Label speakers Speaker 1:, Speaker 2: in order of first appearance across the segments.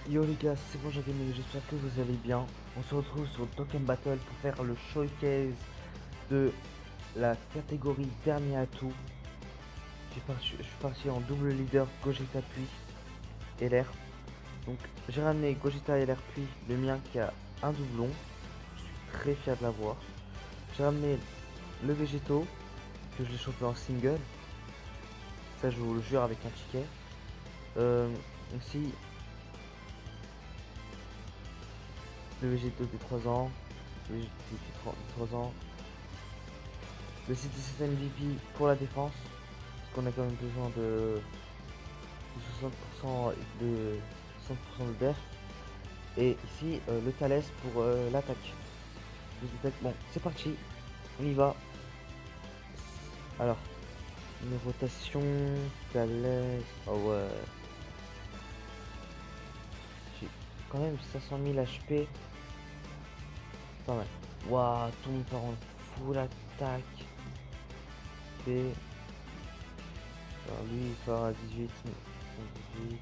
Speaker 1: Yo les gars, c'est bon, j'espère que vous allez bien. On se retrouve sur Dokkan Battle pour faire le showcase de la catégorie dernier atout. Je suis parti en double leader Gogeta Puis LR. Donc j'ai ramené Gogeta LR Puis, le mien qui a un doublon. Je suis très fier de l'avoir. J'ai ramené le Végéto que je l'ai chopé en single. Ça je vous le jure avec un ticket. Aussi le Végéto de 3 ans. Le Végéto de 3 ans. Le CT7 MVP pour la défense, parce qu'on a quand même besoin de 60% de 60% de def. Et ici le Thales pour l'attaque. Bon, c'est parti, on y va. Alors, une rotation, Thales. Oh ouais. J'ai quand même 500 000 HP. Pas mal. Waouh, tout le monde part en full attaque. Et alors lui il part à 18. 18.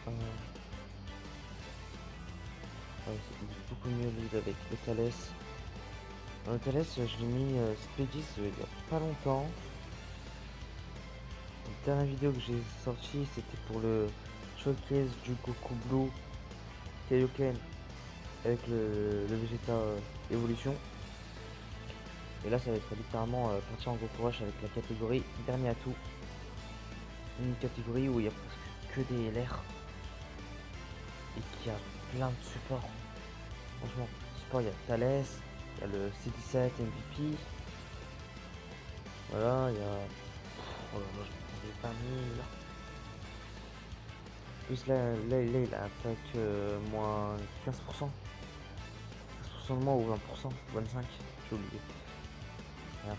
Speaker 1: Ouais, c'est beaucoup mieux lead avec le Thales. Le Thales, je l'ai mis Spedis il y a pas longtemps. La dernière vidéo que j'ai sortie, c'était pour le showcase du Goku Blue Kaioken avec le Vegeta Evolution. Et là, ça va être littéralement partir en Goku Rush avec la catégorie dernier atout. Une catégorie où il y a presque que des LR et qui a plein de supports. Franchement, support, il y a Thales, il y a le C17 MVP. Voilà, il y a. Oh là là, je me prends des 20 000. Plus là il a attaque moins 15%. 15% de moins ou 20%. 25, j'ai oublié. Voilà.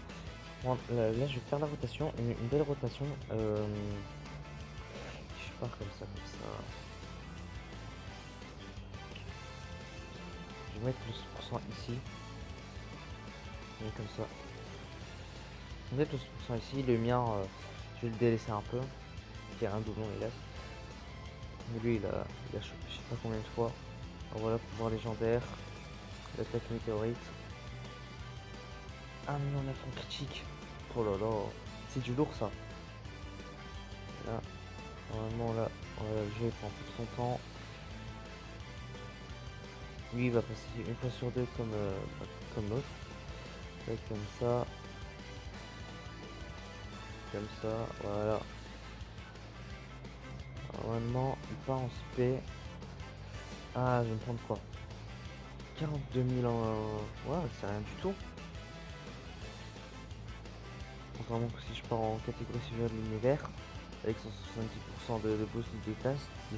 Speaker 1: Bon, là, je vais faire la rotation, une belle rotation. Je pars comme ça, comme ça. Je vais mettre le 100% ici. Et comme ça. Je vais mettre le 100% ici. Le mien, je vais le délaisser un peu. Il y a un doublon, hélas. Mais lui, il a chopé je sais pas combien de fois. Alors voilà, pouvoir légendaire. L'attaque météorite. 1 million 9 en critique. Oh là là. C'est du lourd ça. Là, normalement là, le jeu prend tout son temps. Lui il va passer une fois sur deux comme l'autre. Comme ça. Comme ça, voilà. Normalement, il part en spé. Ah, je vais me prendre quoi? 42 000 en. Ouais, c'est rien du tout. Contrairement que si je pars en catégorie supérieure de l'univers, avec 170% de boost de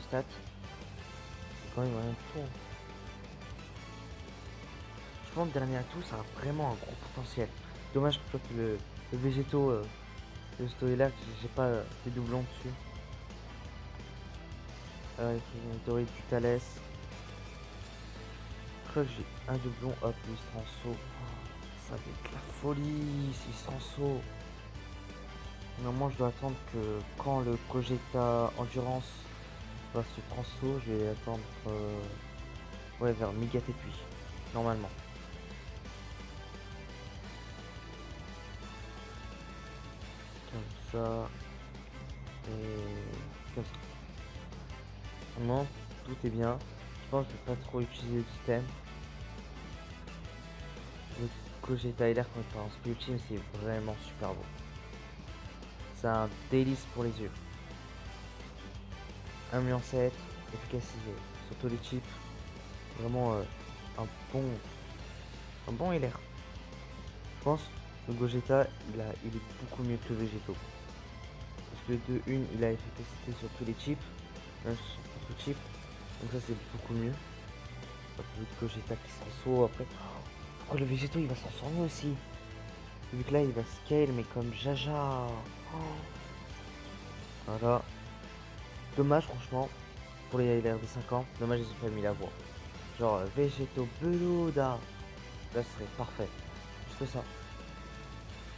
Speaker 1: stats, c'est quand même rien du tout. Je pense que le dernier atout, ça a vraiment un gros potentiel. Dommage que le végéto, le storyline, j'ai pas des doublons dessus. Avec une théorie du Thalès. Je crois que j'ai un doublon, hop, il se rend saut. Ça va être la folie s'il se rend saut. Normalement, je dois attendre que quand le Gogeta Endurance va se transfo, je vais attendre ouais, vers Migat et puis normalement. Comme ça. Et comme ça. Normalement, tout est bien. Je pense que je vais pas trop utiliser le système. Le Gogeta LR quand il part en Split Ultime, c'est vraiment super beau. C'est un délice pour les yeux. 1,7 million, efficacité sur tous les chips. Vraiment un bon, un bon LR. Je pense que le Gogeta il est beaucoup mieux que le Végéto. Parce que de une, il a efficacité sur tous les chips, même sur son propre chip. Donc ça c'est beaucoup mieux. Le Gogeta qui s'en saut après. Pourquoi le Végéto il va s'en sortir aussi? Vu que là il va scale mais comme Jaja. Voilà. Dommage franchement pour les LR de 5 ans. Dommage ils ont pas mis la voix. Genre Végéto Beluda. Là ce serait parfait. Juste ça.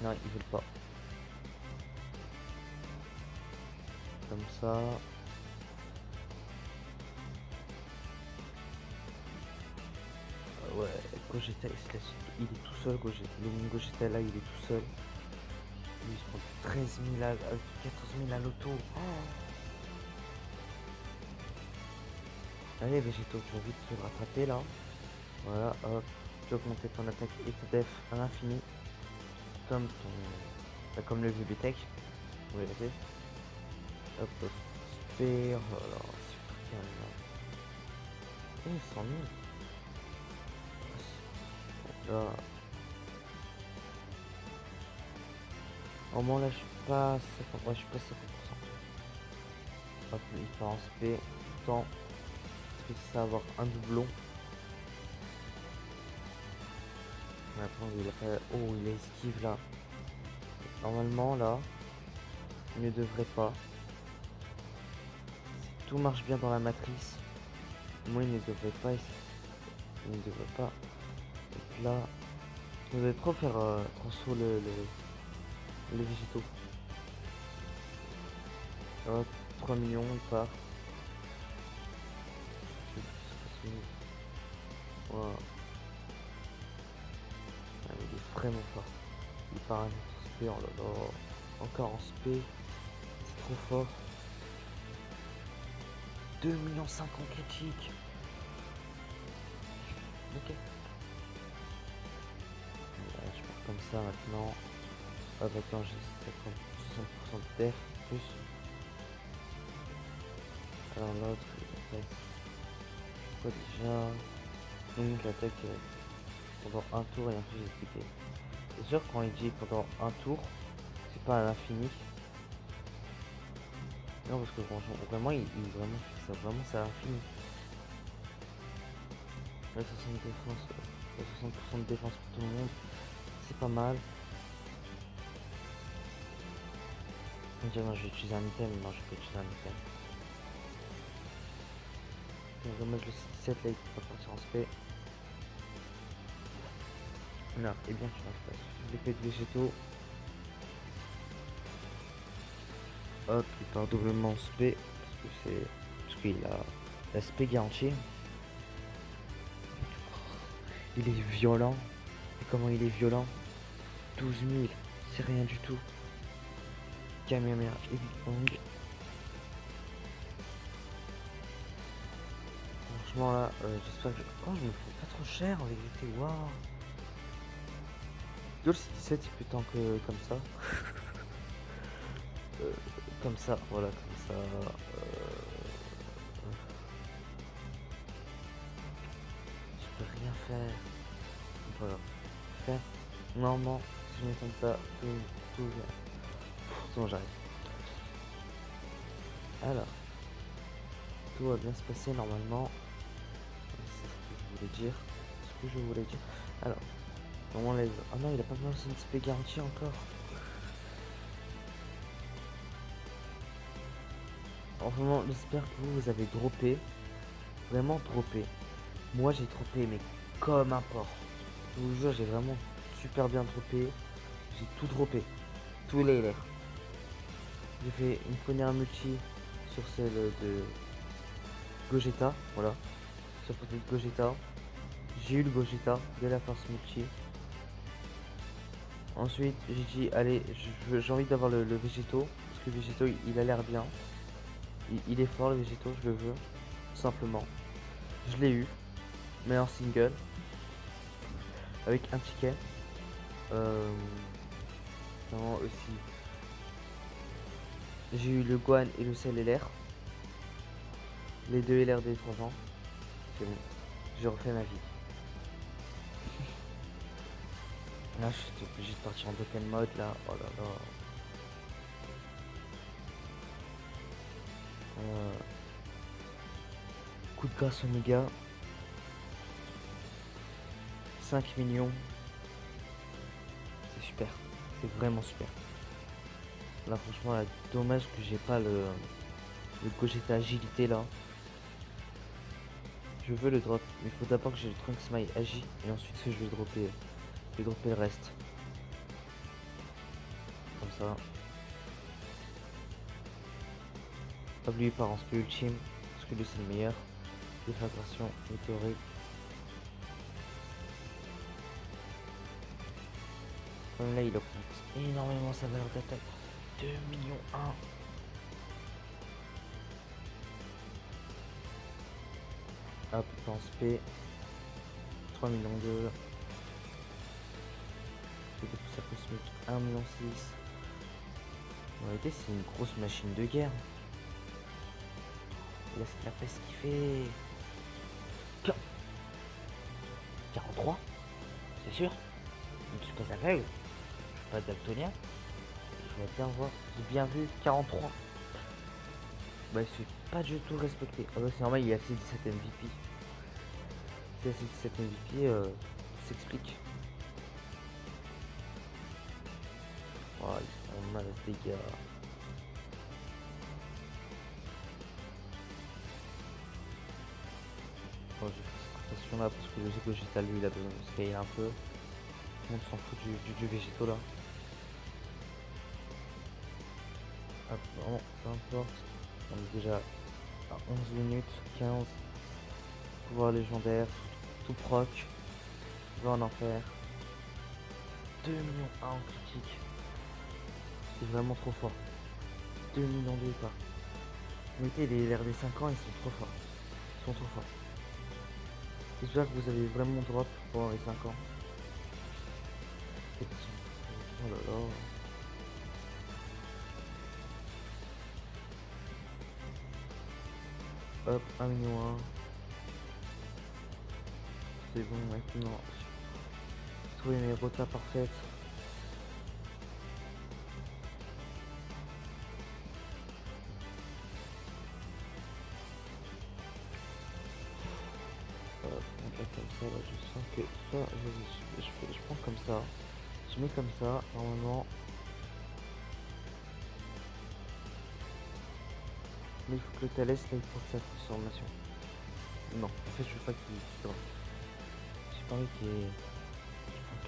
Speaker 1: Non ils veulent pas. Comme ça. Ouais, Gogeta il est tout seul, Gogeta. Le mini Gogeta là il est tout seul. Lui il se prend 13 000 à 14 000 à l'auto. Oh. Allez Végéto, tu vas vite te rattraper là. Voilà, hop. Tu augmentes ton attaque et ta def à l'infini. Comme ton. Bah, comme le VBTech. Vous voyez. Hop, hop. Super. Oh là là, super calme là. Oh, 100 000. Là. Au moins là je suis pas 50%. Ouais, je suis pas 50%. Hop, il part en SP. Pourtant, est-ce que ça va avoir un doublon? Maintenant il a pas. Oh, il esquive là. Normalement là, il ne devrait pas. Si tout marche bien dans la matrice, moi il ne devrait pas. Il ne devrait pas. Donc là, vous devez trop faire transfo les végétaux. Hop, 3 millions, il part. Voilà. Ah, il est vraiment fort. Il part en SP, oh là là. Encore en SP. C'est trop fort. 2 millions 50 critiques. Ok. Ouais, je pars comme ça maintenant. Hop, attends, j'ai 60% de def plus. Alors l'autre, il reste quoi déjà? Donc l'attaque pendant un tour et un peu j'ai expliqué. C'est sûr quand il dit pendant un tour, c'est pas à l'infini. Non parce que franchement, vraiment il vraiment fait ça, vraiment c'est à l'infini. La 60 défense, 60% de défense pour tout le monde, c'est pas mal. On va dire non je vais utiliser un item, non je vais pas utiliser un item. Donc dommage le 7 là il peut pas partir en spé. Non, et bien tu n'as pas l'épée de végétaux. Hop, il part doublement en spé. Parce qu'il a la spé garantie. Il est violent. Et comment il est violent? 12 000, c'est rien du tout. Kamehameha et Big Bang. Franchement là, j'espère que je me fais pas trop cher en vérité. Waouh. Duel 17 il peut tant que comme ça. Comme ça, voilà, comme ça. Je peux rien faire. Voilà. Faire. Normalement, si je mets comme ça, tout vient. Sinon j'arrive. Alors, tout va bien se passer normalement. C'est ce que je voulais dire. Alors, on enlève. Ah non, il a pas besoin de SP garantie encore. Vraiment, j'espère que vous avez droppé. Vraiment droppé. Moi j'ai droppé, mais comme un porc. Je vous jure, j'ai vraiment super bien droppé. J'ai tout droppé. Tous les LR. J'ai fait une première multi sur celle de Gogeta. Voilà. Sur côté de Gogeta. J'ai eu le Gogeta de la force multi. Ensuite, j'ai dit, allez, j'ai envie d'avoir le Végéto. Parce que le Végéto, il a l'air bien. Il est fort, le Végéto, je le veux. Tout simplement. Je l'ai eu. Mais en single. Avec un ticket. Non, aussi. J'ai eu le Gohan et le Cell LR. Les deux LR des 3 ans. C'est bon. J'ai refait ma vie. Là, je suis obligé de partir en Dokkan mode là. Oh là là. Coup de grâce Omega. 5 millions. C'est super. C'est vraiment super. Là, franchement, là, dommage que j'ai pas le Gogeta agilité là. Je veux le drop, mais il faut d'abord que j'ai le Trunks Smile agi et ensuite je vais dropper. Je vais dropper le reste. Comme ça. Hop, lui part en spé ultime, parce que lui c'est le meilleur. Déflagration, météorique. Comme là, il augmente énormément sa valeur d'attaque. 2 millions 1. Hop, pense P. 3 millions 2. Ça cosmique 1 million 6. En réalité, c'est une grosse machine de guerre. Laisse la fait ce qu'il fait. 43, c'est sûr. Je suis pas aveugle. Je suis pas daltonien. Je vais bien voir. J'ai bien vu 43. Bah, je suis pas du tout respecté. Ah bah, c'est normal, il y a C17 MVP. C'est C17 MVP, s'explique. Oh, ils sont mal à ce dégât. Bon, je fais cette rotation là parce que je sais que Gogeta lui il a besoin de se payer un peu. Tout le monde s'en fout du végétaux là. Hop, vraiment, peu importe. On est déjà à 11 minutes, 15. Pouvoir légendaire, tout proc. Va en enfer. 2 millions 1 en critique. C'est vraiment trop fort. 2 millions 2 pas. Mettez les RD 5 ans, ils sont trop forts. Ils sont trop forts. J'espère que vous avez vraiment drop pendant les 5 ans. Oh là là. Hop, 1 million 1. C'est bon maintenant. Trouver mes rotas parfaites. On va comme ça là, je sens que ça, je prends comme ça. Je mets comme ça, normalement. Mais il faut que le Thalès là il porte sa transformation. Non, en fait je veux pas qu'il drop. J'ai pas envie qu'il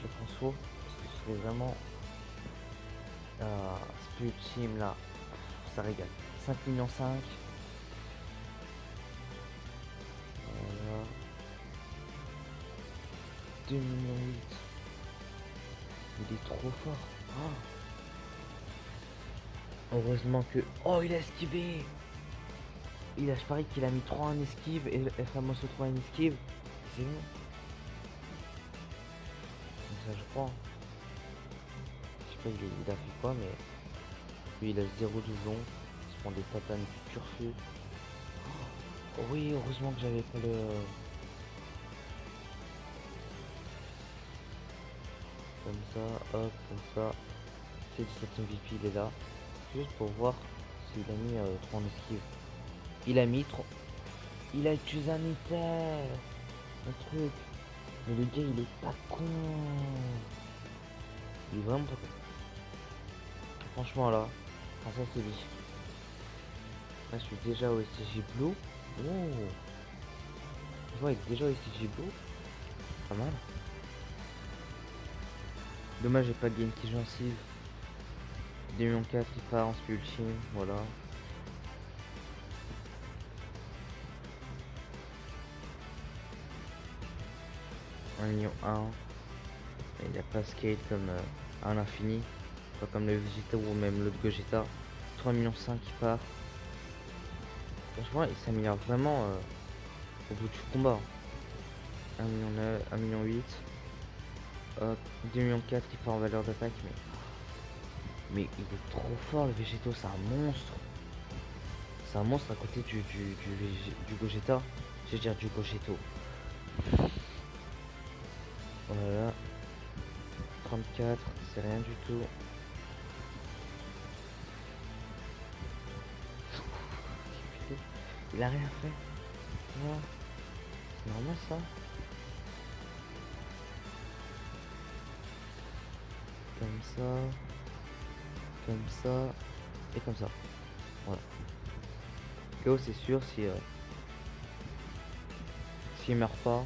Speaker 1: la transfo. Parce que ce serait vraiment. Spirit Team là. Ça régale. 5 millions 5. Voilà. 2 millions 8. Il est trop fort. Oh. Heureusement que. Oh, il a esquivé. Je parie qu'il a mis 3 en esquive et Famoso 3 en esquive. C'est bon. Ça, je crois. Je sais pas, il a fait quoi, mais. Lui, il a 0 doublon. Il se prend des tatanes du turfu. Oh, oui, heureusement que j'avais pas le. Comme ça, hop, comme ça. C'est 17 MVP, il est là. Juste pour voir s'il a mis 3 en esquive. Il a mis 3. Il a utilisé un éther. Un truc. Mais le gars, il est pas con. Il est vraiment pas con. Franchement, là. Ah, ça, c'est dit. Là, je suis déjà au STJ Blue. Oh. Je vois, il est déjà au STJ Blue. Pas mal. Dommage, j'ai pas de Genki gencive. 2 millions 4, il part en ultime. Voilà. Un million 1. Il n'y a pas scale comme un infini. Pas comme le Vegeta ou même l'autre Gogeta. 3 millions 5 qui part. Franchement, il s'améliore vraiment au bout du combat. 1 million 9, 1 million 8. Hop, 2 millions 4 qui part en valeur d'attaque. Mais il est trop fort le Végéto, c'est un monstre. C'est un monstre à côté du Gogeta. Je veux dire du Gogeto. Voilà. 34, c'est rien du tout. Il a rien fait. Voilà. C'est normal ça. Comme ça. Comme ça. Et comme ça. Voilà. KO c'est sûr si s'il meurt pas.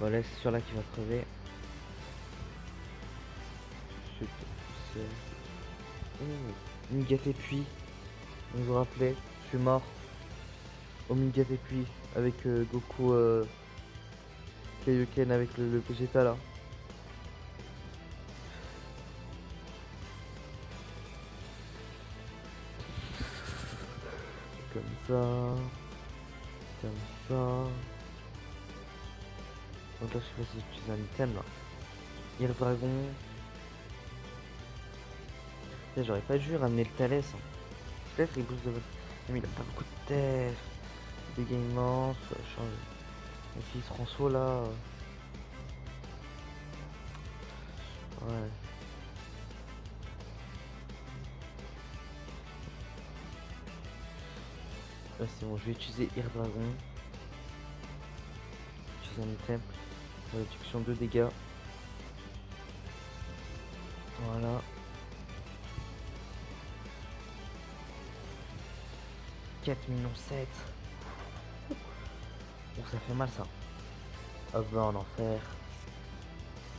Speaker 1: Voilà, c'est sûr là qu'il va crever. Chut, Omega Tepui. Vous vous rappelez, je suis mort. Omega Tepui avec Goku Kaioken avec le Vegeta là. ça. Comme ça. Donc là, je sais pas si j'utilise un item là. Air Dragon. J'aurais pas dû ramener le Thalès. Hein. Peut-être les boosts de votre. Mais il a pas beaucoup de TF. Dégâts immenses. Change. Et s'il se transfo là. Ouais. Là c'est bon, je vais utiliser Air Dragon. Utiliser un item. Réduction de dégâts. Voilà. « 4 millions 7. Oh, ça fait mal ça. Hop, va en enfer.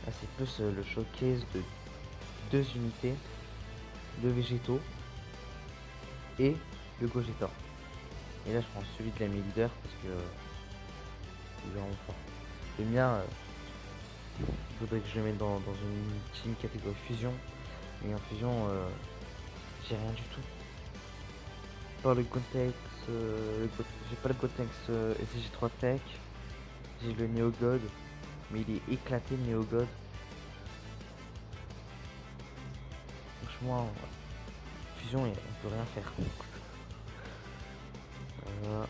Speaker 1: Là, c'est plus le showcase de 2 unités, 2 végétaux et le Gogeta. Et là, je prends celui de l'ami leader parce que il est vraiment fort. Le mien, il faudrait que je le mette dans une team catégorie fusion. Et en fusion, j'ai rien du tout. Pas le Gotenks, j'ai pas le Gotenks SG3 Tech. J'ai le Neogod, mais il est éclaté le Neogod. Franchement, fusion, on peut rien faire. Voilà.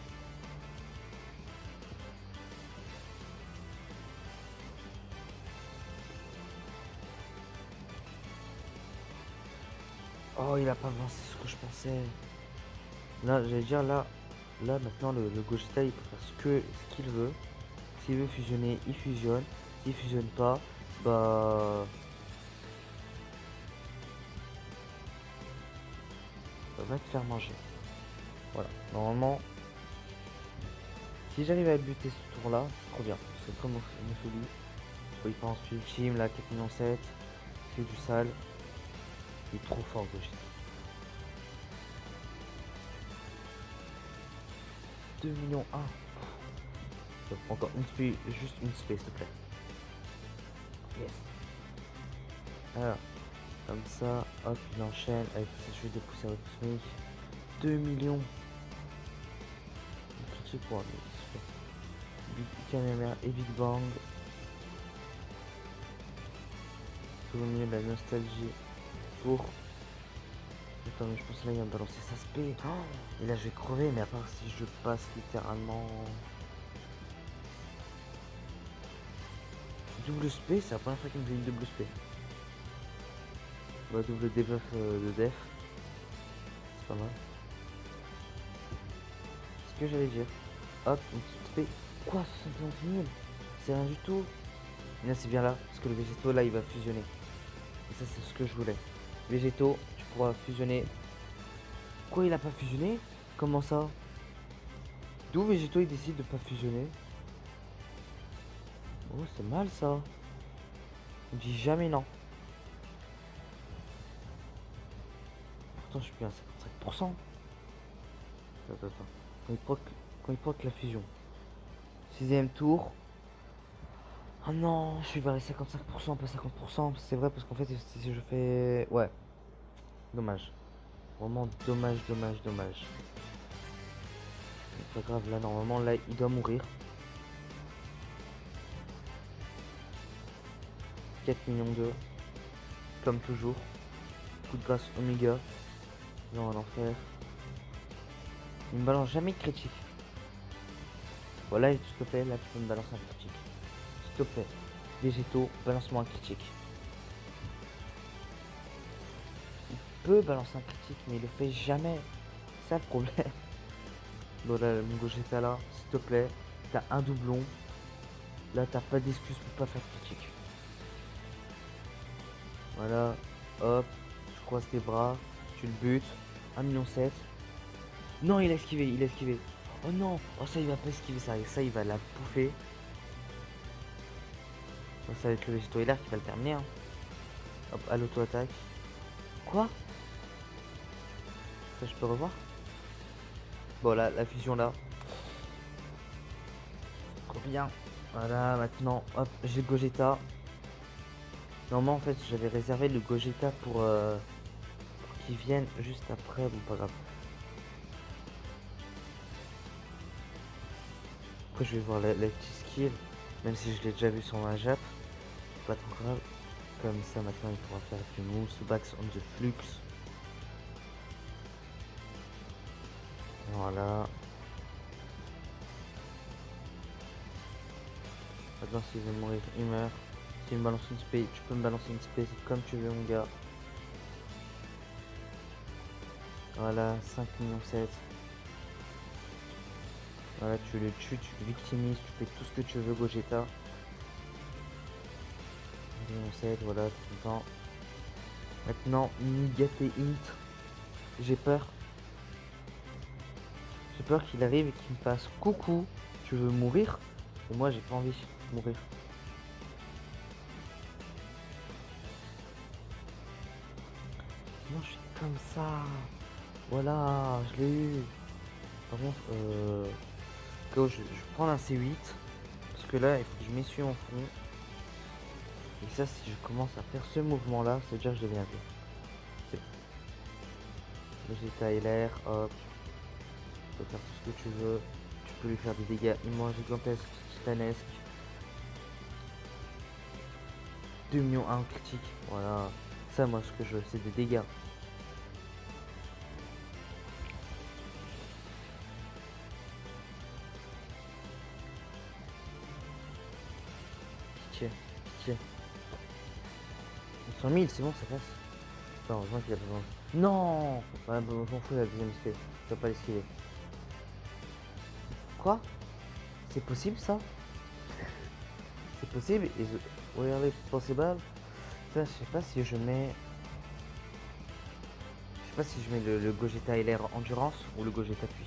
Speaker 1: Oh, il a pas avancé ce que je pensais. Là, j'allais dire, là maintenant, le Gogeta, il peut faire ce qu'il veut. S'il veut fusionner, il fusionne. S'il fusionne pas, bah... va te faire manger. Voilà. Normalement, si j'arrive à buter ce tour-là, c'est trop bien. C'est comme Musoli. Il pense ultime, là, 4 millions 7. C'est du sale. Il est trop fort, Gogeta. 2 millions 1. Encore une spé, juste une spé, s'il te plaît. Yes. Alors, comme ça, hop, il enchaîne avec ses jeux de poussière cosmique. 2 millions. C'est quoi, Big KMR et Big Bang. Tout au milieu de la nostalgie pour. Attends, mais je pense que là il va me balancer sa spé. Oh, et là je vais crever, mais à part si je passe littéralement. Double spé, c'est la première fois qu'il me fait une double spé. Bah, double debuff de def. C'est pas mal. Ce que j'allais dire. Hop, une petite spé. Quoi, 71 000? C'est rien du tout. Et là c'est bien là, parce que le végétaux là il va fusionner. Et ça c'est ce que je voulais. Végétaux, tu pourras fusionner. Quoi, il a pas fusionné? Comment ça? D'où végétaux il décide de pas fusionner? Oh, c'est mal ça. On dit jamais non. Pourtant je suis bien à 55%. Attends. Quand il proc la fusion. 6ème tour. Oh non, je suis vers les 55%, pas 50%. C'est vrai parce qu'en fait si je fais... Ouais. Dommage. Vraiment dommage. C'est pas grave, là normalement là il doit mourir. 4 millions 2. Comme toujours. Coup de grâce Omega. Non, à l'enfer. Il me balance jamais de critique. Voilà, s'il te plaît, là tu peux me balancer un critique. S'il te plaît. Végétaux, balance-moi un critique. Il peut balancer un critique, mais il le fait jamais. C'est ça le problème. Bon là, mon Gogeta là, s'il te plaît. T'as un doublon. Là, t'as pas d'excuse pour pas faire de critique. Voilà. Hop. Je croise tes bras. Tu le butes. 1,7 million. Non, il a esquivé. Oh non. Oh, ça, il va pas esquiver ça. Et ça, il va la bouffer. Bon, ça va être le végétaux hilaire qui va le terminer. Hein. Hop, à l'auto-attaque. Quoi? Ça, je peux revoir? Bon, là, la fusion là. Trop bien. Voilà, maintenant, hop, j'ai le Gogeta. Normalement, en fait, j'avais réservé le Gogeta pour qu'il vienne juste après. Bon, pas grave. Après je vais voir les petits skills, même si je l'ai déjà vu sur ma jap, c'est pas trop grave. Comme ça maintenant il pourra faire du moves backs on the flux. Voilà. Maintenant s'il veut mourir, il meurt. S'il me balance une spé, tu peux me balancer une spé, c'est comme tu veux mon gars. Voilà, 5 millions 7. Voilà, tu le tues, tu le victimises, tu fais tout ce que tu veux Gogeta. 5 millions 7, voilà, tout le temps. Maintenant, Nigate Int. J'ai peur. J'ai peur qu'il arrive et qu'il me fasse coucou, tu veux mourir? Et moi j'ai pas envie de mourir. Sinon je suis comme ça. Voilà, je l'ai eu. Par contre, je prends un C8. Parce que là, il faut que je m'essuie en fond. Et ça, si je commence à faire ce mouvement-là, c'est déjà que je deviens vieux. C'est bon. Vegeta et l'air, hop. Tu peux faire tout ce que tu veux. Tu peux lui faire des dégâts immenses, gigantesques, titanesques. 2 millions 1 critique. Voilà. Ça, moi, ce que je veux, c'est des dégâts. Pitié, pitié. 100 000, c'est bon, ça passe. Attends, heureusement qu'il a besoin. Non. Ouais, bon, j'en fous la deuxième esquive. Je dois pas l'esquiver. Quoi? C'est possible ça? C'est possible? Is it really possible? Ça, je sais pas si je mets. Je sais pas si je mets le Gogeta LR Endurance ou le Gogeta Puits.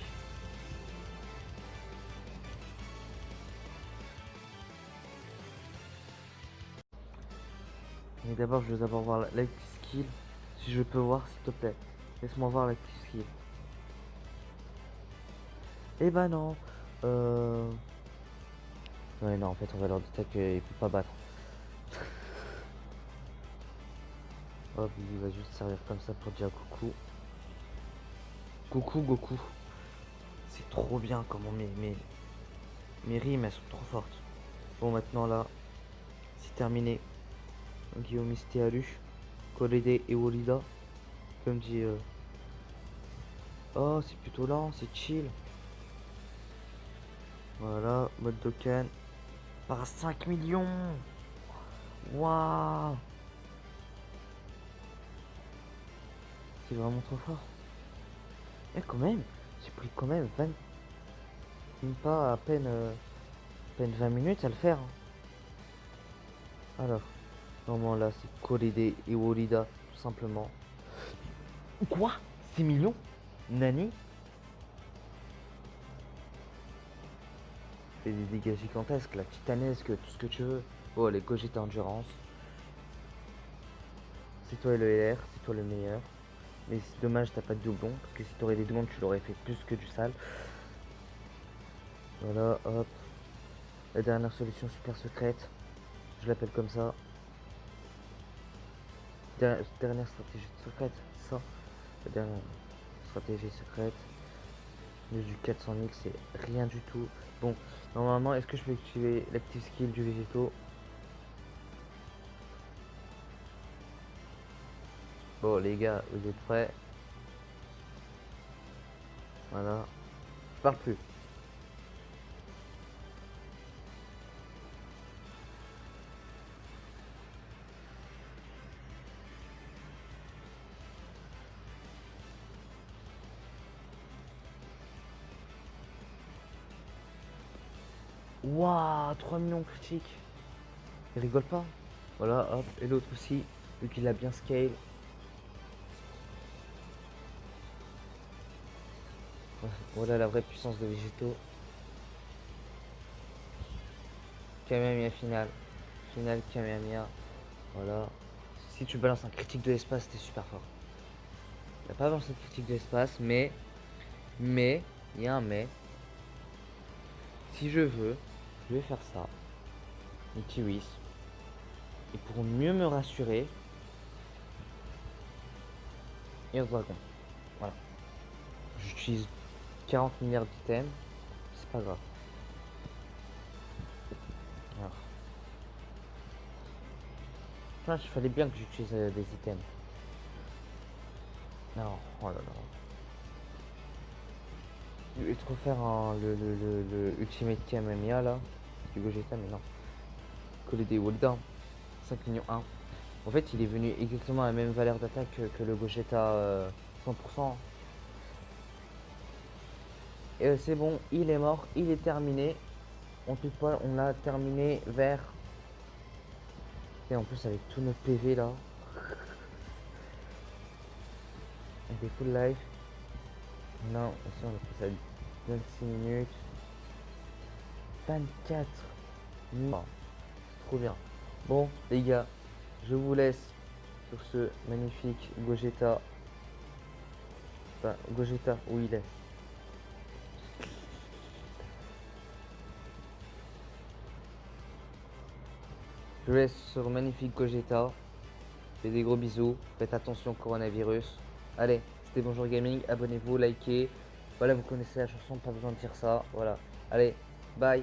Speaker 1: Mais d'abord, je veux d'abord voir la skill. Si je peux voir, s'il te plaît. Laisse-moi voir la skill. Eh ben non. Ouais, non, en fait, on va leur dire qu'il peut pas battre. Hop, il va juste servir comme ça pour dire coucou. Coucou, Goku. C'est trop bien comment mes rimes, elles sont trop fortes. Bon, maintenant là, c'est terminé. Guillaume Istéalu, Korede et Wolida. Comme dit. Oh, c'est plutôt lent, c'est chill. Voilà, mode Dokkan. Par 5 millions. Waouh. C'est vraiment trop fort. Et quand même, j'ai pris quand même 20. Même pas à peine 20 minutes à le faire. Alors, normalement là, c'est Korede et Wolida, tout simplement. Quoi? 6 millions? Nani? Fait des dégâts gigantesques, la titanesque, tout ce que tu veux. Oh, les Gogeta Endurance. C'est toi le LR, c'est toi le meilleur. Mais c'est dommage, t'as pas de doublon. Parce que si t'aurais des doublons, tu l'aurais fait plus que du sale. Voilà, hop. La dernière solution super secrète. Je l'appelle comme ça. Dernière stratégie secrète, c'est ça. La dernière stratégie secrète. Le du 400 000, c'est rien du tout. Bon, normalement, est-ce que je peux activer l'active skill du végétaux? Bon, les gars, vous êtes prêts? Voilà. Je parle plus. Waouh, 3 millions critiques. Il rigole pas. Voilà, hop. Et l'autre aussi, vu qu'il a bien scale. Voilà la vraie puissance de végétaux. Kamehameha final. Final Kamehameha. Voilà. Si tu balances un critique de l'espace, t'es super fort. Il a pas balancé de critique de l'espace, mais, il y a un mais. Si je veux, je vais faire ça. Les Kiwis. Et pour mieux me rassurer, Air Dragon. Voilà. J'utilise 40 milliards d'items. C'est pas grave. Smash, il fallait bien que j'utilise des items. Non, oh là là. Je vais te refaire le Ultimate Kamehameha là, du Gogeta, mais non. Coller des Walda, 5 millions 1. En fait, il est venu exactement à la même valeur d'attaque que le Gogeta 100%. Et c'est bon, il est mort, il est terminé. On peut pas, on a terminé vers. Et en plus avec tous nos PV là. On est full life. Non, ici on a fait ça 26 minutes. 24 minutes. Oh, trop bien. Bon les gars, je vous laisse sur ce magnifique Gogeta. Enfin, Gogeta, où il est. Je vous laisse sur le magnifique Gogeta. Faites des gros bisous. Faites attention au coronavirus. Allez, c'était Bonjour Gaming. Abonnez-vous, likez. Voilà, vous connaissez la chanson, pas besoin de dire ça. Voilà. Allez, bye.